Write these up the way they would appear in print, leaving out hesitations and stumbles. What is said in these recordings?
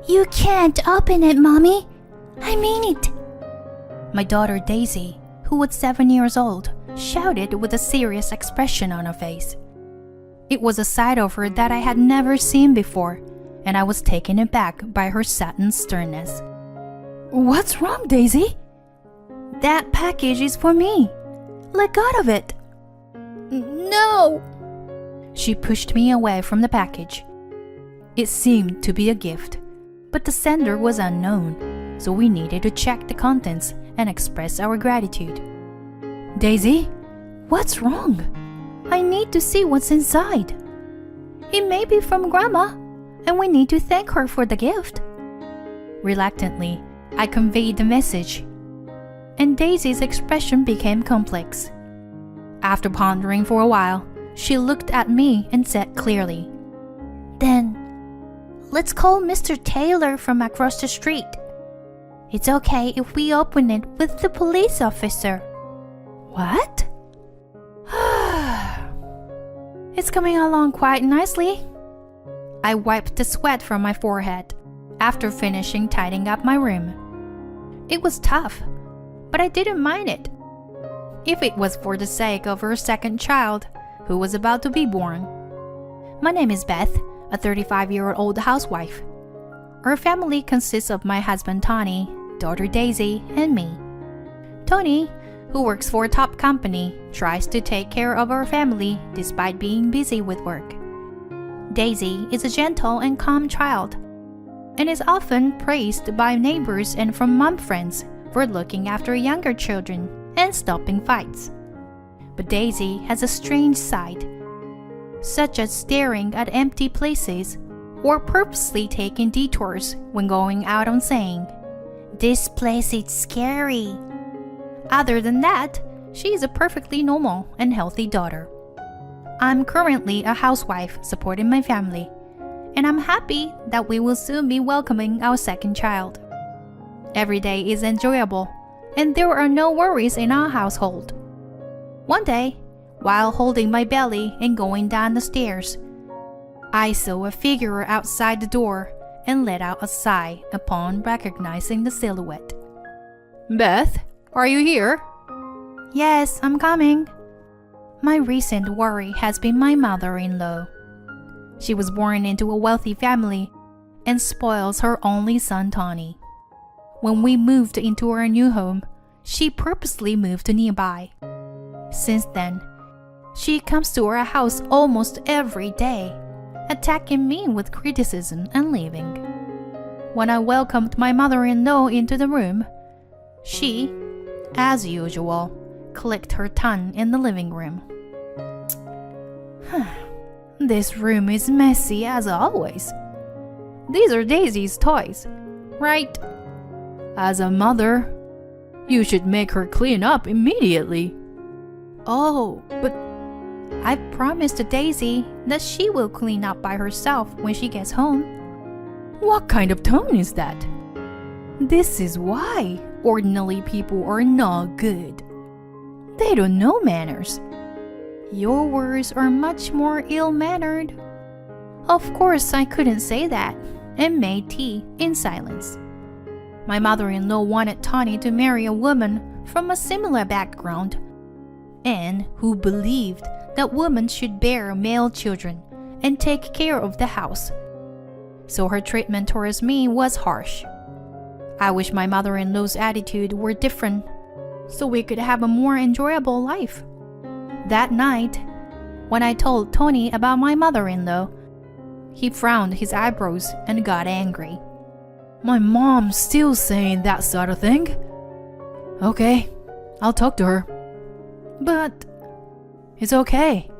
You can't open it, Mommy. I mean it. My daughter Daisy, who was 7 years old, shouted with a serious expression on her face. It was a side of her that I had never seen before, and I was taken aback by her sudden sternness. What's wrong, Daisy? That package is for me. Let go of it. No! She pushed me away from the package. It seemed to be a gift, but the sender was unknown, so we needed to check the contents and express our gratitude. Daisy, what's wrong? I need to see what's inside. It may be from Grandma, and we need to thank her for the gift. Reluctantly, I conveyed the message, and Daisy's expression became complex. After pondering for a while, she looked at me and said clearly, Then, let's call Mr. Taylor from across the street. It's okay if we open it with the police officer. What? It's coming along quite nicely. I wiped the sweat from my forehead after finishing tidying up my room. It was tough, but I didn't mind it. If it was for the sake of her second child, who was about to be born. My name is Beth, a 35-year-old housewife. Our family consists of my husband Tony, daughter Daisy, and me. Tony, who works for a top company, tries to take care of our family despite being busy with work. Daisy is a gentle and calm child, and is often praised by neighbors and from mom friends for looking after younger children and stopping fights. But Daisy has a strange side, such as staring at empty places or purposely taking detours when going out and saying, "This place is scary." Other than that, she is a perfectly normal and healthy daughter. I'm currently a housewife supporting my family, and I'm happy that we will soon be welcoming our second child. Every day is enjoyable, and there are no worries in our household. One day, while holding my belly and going down the stairs, I saw a figure outside the door and let out a sigh upon recognizing the silhouette. Beth, are you here? Yes, I'm coming. My recent worry has been my mother-in-law. She was born into a wealthy family and spoils her only son Tony. When we moved into our new home, she purposely moved to nearby. Since then, she comes to our house almost every day, attacking me with criticism and leaving. When I welcomed my mother-in-law into the room, she, as usual, clicked her tongue in the living room. This room is messy as always. These are Daisy's toys, right? As a mother, you should make her clean up immediately. Oh, but I promised Daisy that she will clean up by herself when she gets home. What kind of tone is that? This is why ordinary people are not good. They don't know manners. Your words are much more ill-mannered. Of course, I couldn't say that and made tea in silence. My mother-in-law wanted Tony to marry a woman from a similar background and who believed that women should bear male children and take care of the house. So her treatment towards me was harsh. I wish my mother-in-law's attitude were different so we could have a more enjoyable life. That night, when I told Tony about my mother-in-law, he frowned his eyebrows and got angry. My mom's still saying that sort of thing. Okay, I'll talk to her. But it's okay.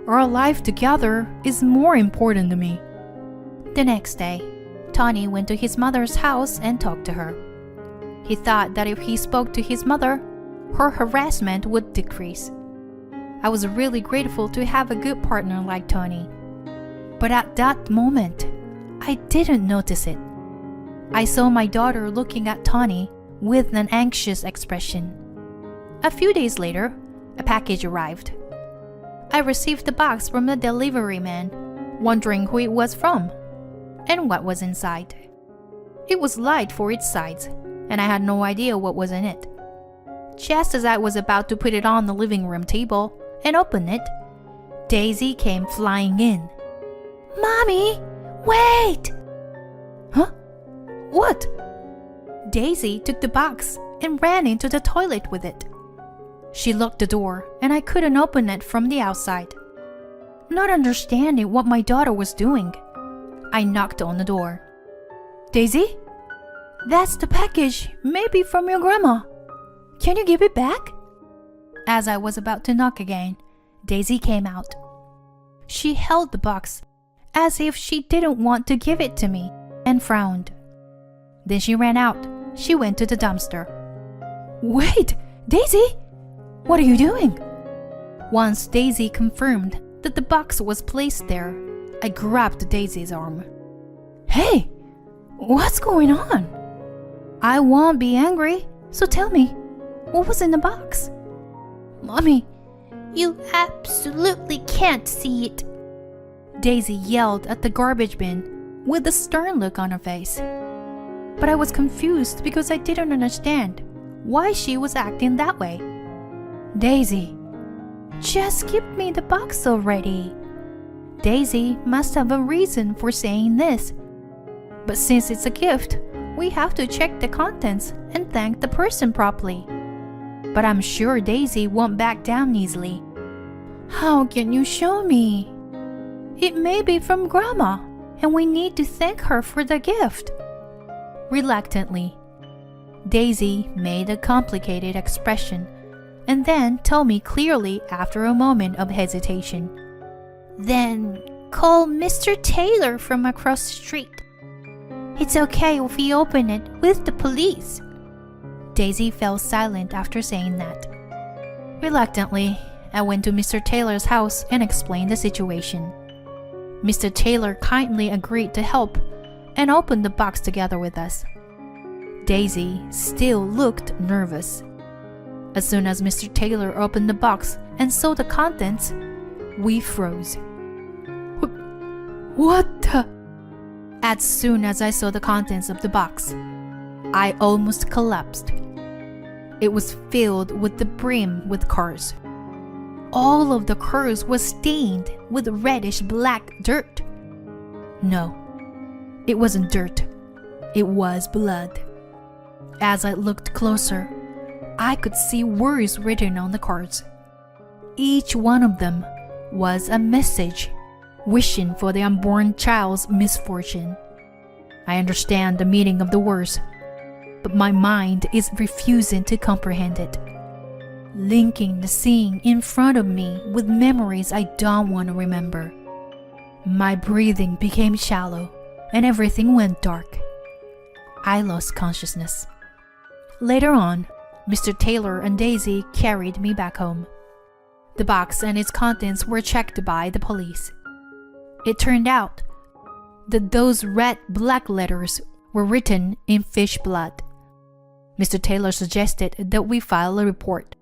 Our life together is more important to me. The next day, Tony went to his mother's house and talked to her. He thought that if he spoke to his mother, her harassment would decrease. I was really grateful to have a good partner like Tony. But at that moment, I didn't notice it. I saw my daughter looking at Tony with an anxious expression. A few days later, a package arrived. I received the box from the delivery man, wondering who it was from and what was inside. It was light for its size, and I had no idea what was in it. Just as I was about to put it on the living room table and open it, Daisy came flying in. "Mommy, wait!" "Huh? What?" Daisy took the box and ran into the toilet with it. She locked the door, and I couldn't open it from the outside. Not understanding what my daughter was doing, I knocked on the door. "Daisy? That's the package, maybe from your grandma. Can you give it back?" As I was about to knock again, Daisy came out. She held the box as if she didn't want to give it to me and frowned. Then she ran out. She went to the dumpster. "Wait, Daisy! What are you doing?" Once Daisy confirmed that the box was placed there, I grabbed Daisy's arm. "Hey, what's going on?" "I won't be angry, so tell me, what was in the box?" "Mommy, you absolutely can't see it," Daisy yelled at the garbage bin with a stern look on her face. But I was confused because I didn't understand why she was acting that way. "Daisy, just give me the box already." Daisy must have a reason for saying this. But since it's a gift, we have to check the contents and thank the person properly. But I'm sure Daisy won't back down easily. "How can you show me? It may be from Grandma, and we need to thank her for the gift." Reluctantly, Daisy made a complicated expression and then told me clearly after a moment of hesitation. "Then call Mr. Taylor from across the street. It's okay if we open it with the police." Daisy fell silent after saying that. Reluctantly, I went to Mr. Taylor's house and explained the situation. Mr. Taylor kindly agreed to help and opened the box together with us. Daisy still looked nervous. As soon as Mr. Taylor opened the box and saw the contents, we froze. "What the?" As soon as I saw the contents of the box, I almost collapsed. It was filled with the brim with cars. All of the cars was stained with reddish-black dirt. No, it wasn't dirt. It was blood. As I looked closer, I could see words written on the cards. Each one of them was a message wishing for the unborn child's misfortune. I understand the meaning of the words, but my mind is refusing to comprehend it. Linking the scene in front of me with memories I don't want to remember. My breathing became shallow and everything went dark. I lost consciousness. Later on, Mr. Taylor and Daisy carried me back home. The box and its contents were checked by the police. It turned out that those red-black letters were written in fish blood. Mr. Taylor suggested that we file a report,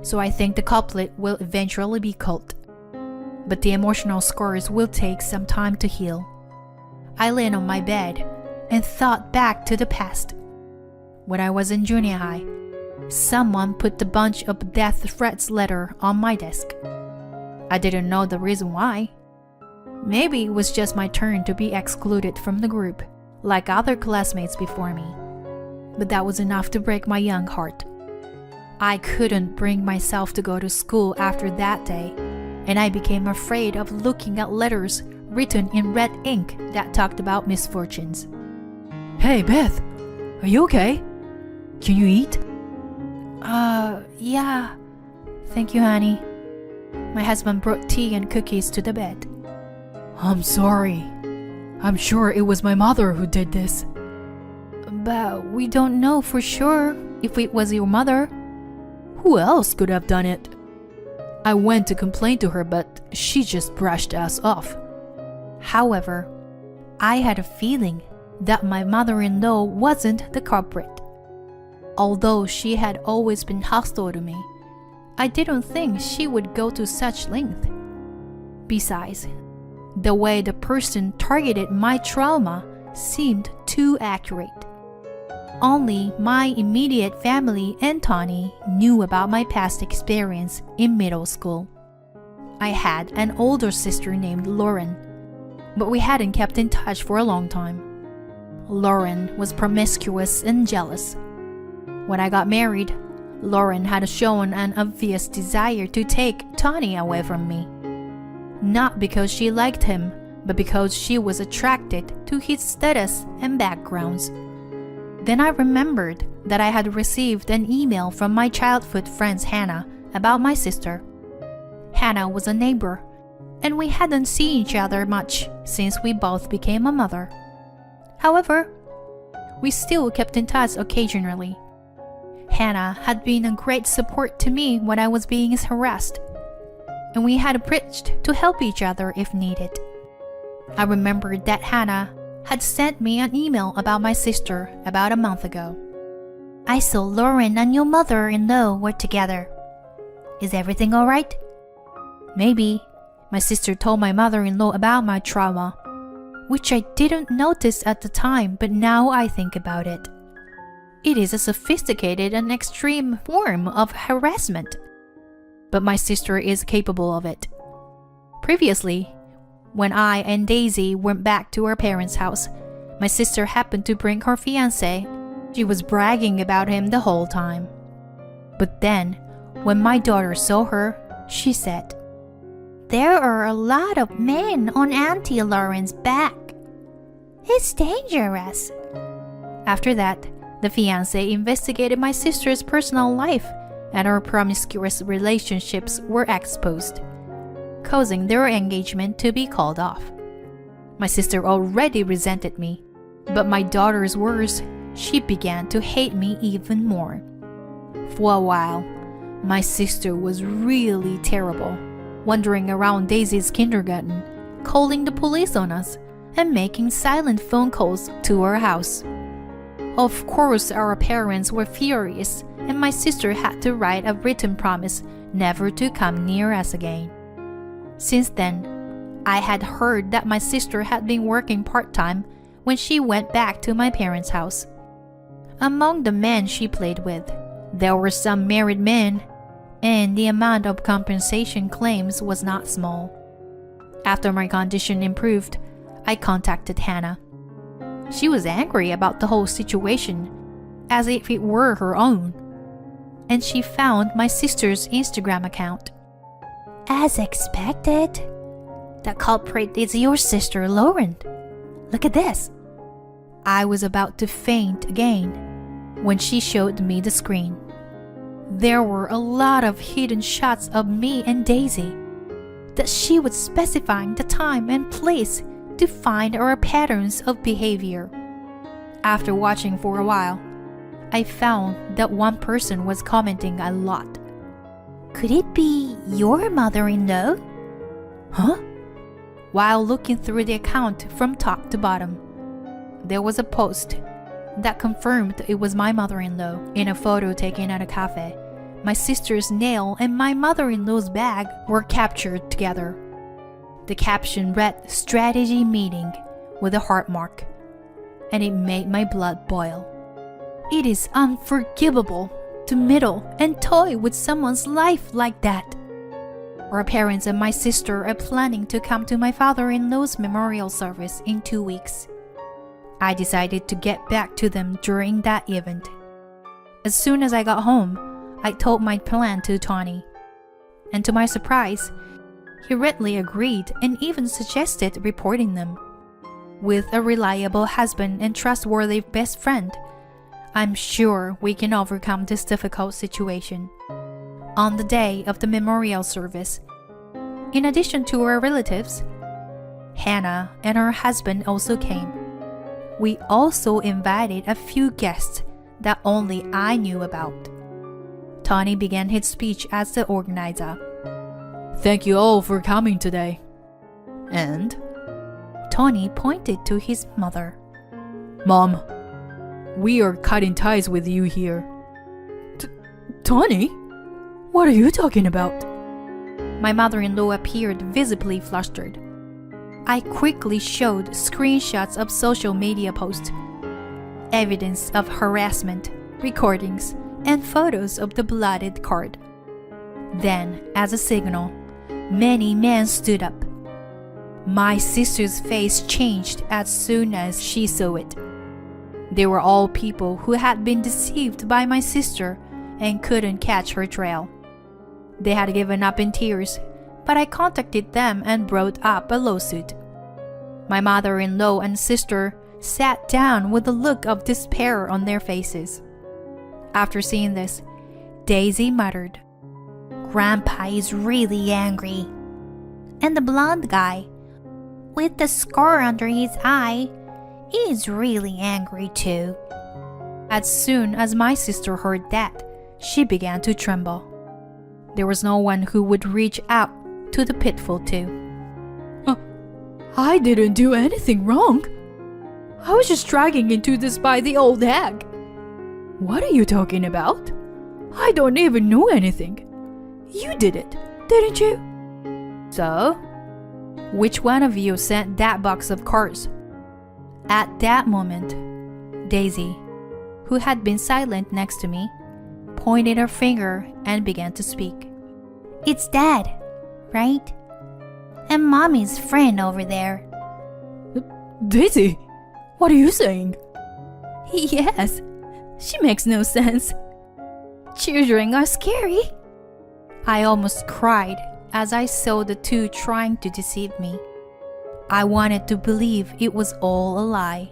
so I think the culprit will eventually be caught. But the emotional scars will take some time to heal. I lay on my bed and thought back to the past. When I was in junior high, someone put a bunch of death threats letter on my desk. I didn't know the reason why. Maybe it was just my turn to be excluded from the group, like other classmates before me. But that was enough to break my young heart. I couldn't bring myself to go to school after that day, and I became afraid of looking at letters written in red ink that talked about misfortunes. "Hey, Beth, are you okay? Can you eat?" Yeah. Thank you, honey." My husband brought tea and cookies to the bed. "I'm sorry. I'm sure it was my mother who did this." "But we don't know for sure if it was your mother." "Who else could have done it?" "I went to complain to her, but she just brushed us off." However, I had a feeling that my mother-in-law wasn't the culprit. Although she had always been hostile to me, I didn't think she would go to such length. Besides, the way the person targeted my trauma seemed too accurate. Only my immediate family and Tony knew about my past experience in middle school. I had an older sister named Lauren, but we hadn't kept in touch for a long time. Lauren was promiscuous and jealous. When I got married, Lauren had shown an obvious desire to take Tony away from me. Not because she liked him, but because she was attracted to his status and backgrounds. Then I remembered that I had received an email from my childhood friend Hannah about my sister. Hannah was a neighbor, and we hadn't seen each other much since we both became a mother. However, we still kept in touch occasionally. Hannah had been a great support to me when I was being harassed, and we had preached to help each other if needed. I remembered that Hannah had sent me an email about my sister about a month ago. I saw Lauren and your mother-in-law were together. Is everything all right? Maybe my sister told my mother-in-law about my trauma, which I didn't notice at the time, but now I think about it. It is a sophisticated and extreme form of harassment, but my sister is capable of it. Previously, when I and Daisy went back to our parents' house, my sister happened to bring her fiancé. She was bragging about him the whole time. But then, when my daughter saw her, she said, "There are a lot of men on Auntie Lauren's back. It's dangerous." After that, the fiancé investigated my sister's personal life, and our promiscuous relationships were exposed, causing their engagement to be called off. My sister already resented me, but my daughter's worse, she began to hate me even more. For a while, my sister was really terrible, wandering around Daisy's kindergarten, calling the police on us, and making silent phone calls to our house. Of course, our parents were furious, and my sister had to write a written promise never to come near us again. Since then, I had heard that my sister had been working part-time when she went back to my parents' house. Among the men she played with, there were some married men, and the amount of compensation claims was not small. After my condition improved, I contacted Hannah. She was angry about the whole situation, as if it were her own, and she found my sister's Instagram account. As expected, the culprit is your sister Lauren. Look at this. I was about to faint again when she showed me the screen. There were a lot of hidden shots of me and Daisy, that she was specifying the time and place to find our patterns of behavior. After watching for a while, I found that one person was commenting a lot. Could it be your mother-in-law? Huh? While looking through the account from top to bottom, there was a post that confirmed it was my mother-in-law in a photo taken at a cafe. My sister's nail and my mother-in-law's bag were captured together. The caption read "Strategy Meeting" with a heart mark, and it made my blood boil. It is unforgivable to meddle and toy with someone's life like that. Our parents and my sister are planning to come to my father-in-law's memorial service in 2 weeks. I decided to get back to them during that event. As soon as I got home, I told my plan to Tony, and to my surprise, he readily agreed and even suggested reporting them. With a reliable husband and trustworthy best friend, I'm sure we can overcome this difficult situation. On the day of the memorial service, in addition to our relatives, Hannah and her husband also came. We also invited a few guests that only I knew about. Tony began his speech as the organizer. Thank you all for coming today. And Tony pointed to his mother. Mom, we are cutting ties with you here. Tony? What are you talking about? My mother-in-law appeared visibly flustered. I quickly showed screenshots of social media posts. evidence of harassment, recordings, and photos of the bloodied card. Then, as a signal, many men stood up. My sister's face changed as soon as she saw it. They were all people who had been deceived by my sister and couldn't catch her trail. They had given up in tears, but I contacted them and brought up a lawsuit. My mother-in-law and sister sat down with a look of despair on their faces. After seeing this, Daisy muttered, "Grandpa is really angry." And the blonde guy, with the scar under his eye, is really angry too. As soon as my sister heard that, she began to tremble. There was no one who would reach out to the pitfall too. I didn't do anything wrong. I was just dragging into this by the old hag. What are you talking about? I don't even know anything. You did it, didn't you? So, which one of you sent that box of cards? At that moment, Daisy, who had been silent next to me, pointed her finger and began to speak. "It's Dad, right? And Mommy's friend over there." Daisy, what are you saying? Yes, she makes no sense. Children are scary. I almost cried as I saw the two trying to deceive me. I wanted to believe it was all a lie.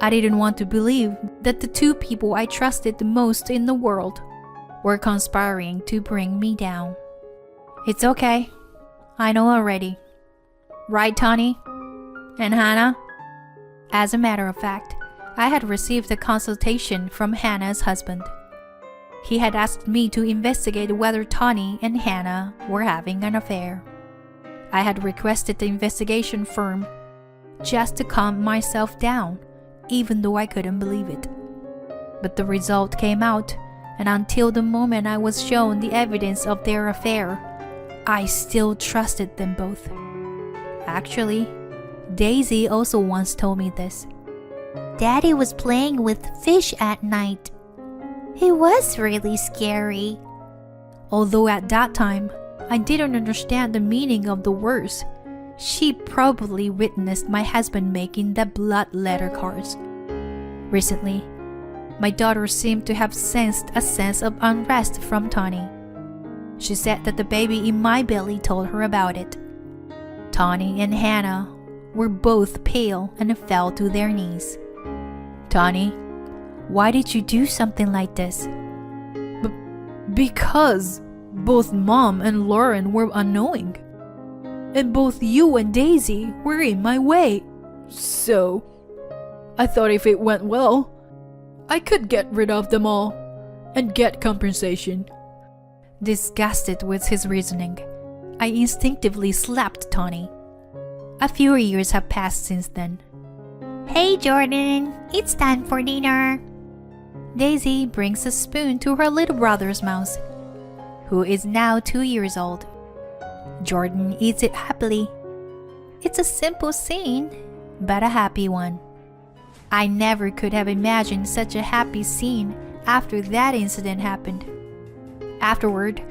I didn't want to believe that the two people I trusted the most in the world were conspiring to bring me down. It's okay. I know already. Right, Tony? And Hannah? As a matter of fact, I had received a consultation from Hannah's husband. He had asked me to investigate whether Tony and Hannah were having an affair. I had requested the investigation firm just to calm myself down, even though I couldn't believe it. But the result came out, and until the moment I was shown the evidence of their affair, I still trusted them both. Actually, Daisy also once told me this. Daddy was playing with fish at night. It was really scary. Although at that time, I didn't understand the meaning of the words, she probably witnessed my husband making the blood letter cards. Recently, my daughter seemed to have sensed a sense of unrest from Tony. She said that the baby in my belly told her about it. Tony and Hannah were both pale and fell to their knees. "Tony, why did you do something like this?" Because both Mom and Lauren were unknowing. And both you and Daisy were in my way. So, I thought if it went well, I could get rid of them all and get compensation. Disgusted with his reasoning, I instinctively slapped Tony. A few years have passed since then. "Hey Jordan, it's time for dinner." Daisy brings a spoon to her little brother's mouth, who is now 2 years old. Jordan eats it happily. It's a simple scene, but a happy one. I never could have imagined such a happy scene after that incident happened. Afterward,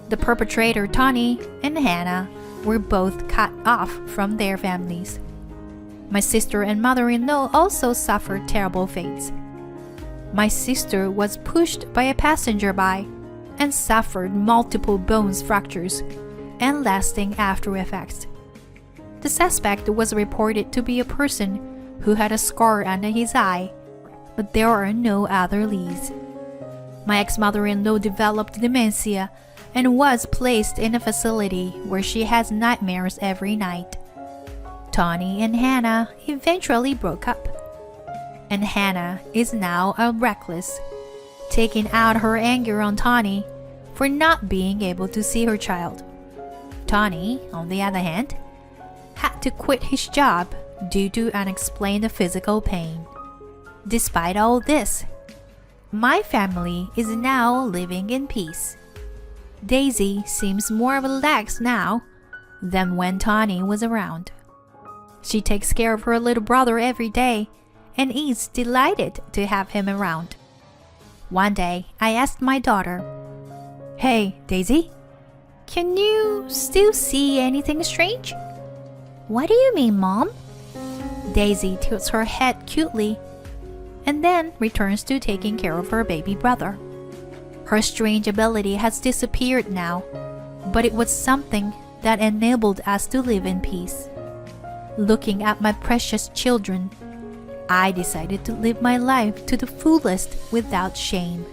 the perpetrator Tony and Hannah were both cut off from their families. My sister and mother-in-law also suffered terrible fates. My sister was pushed by a passerby and suffered multiple bone fractures and lasting after effects. The suspect was reported to be a person who had a scar under his eye, but there are no other leads. My ex-mother-in-law developed dementia and was placed in a facility where she has nightmares every night. Tony and Hannah eventually broke up, and Hannah is now a reckless, taking out her anger on Tony for not being able to see her child. Tony, on the other hand, had to quit his job due to unexplained physical pain. Despite all this, my family is now living in peace. Daisy seems more relaxed now than when Tony was around. She takes care of her little brother every day and is delighted to have him around. One day, I asked my daughter, "Hey, Daisy, can you still see anything strange?" "What do you mean, Mom?" Daisy tilts her head cutely and then returns to taking care of her baby brother. Her strange ability has disappeared now, but it was something that enabled us to live in peace. Looking at my precious children, I decided to live my life to the fullest without shame.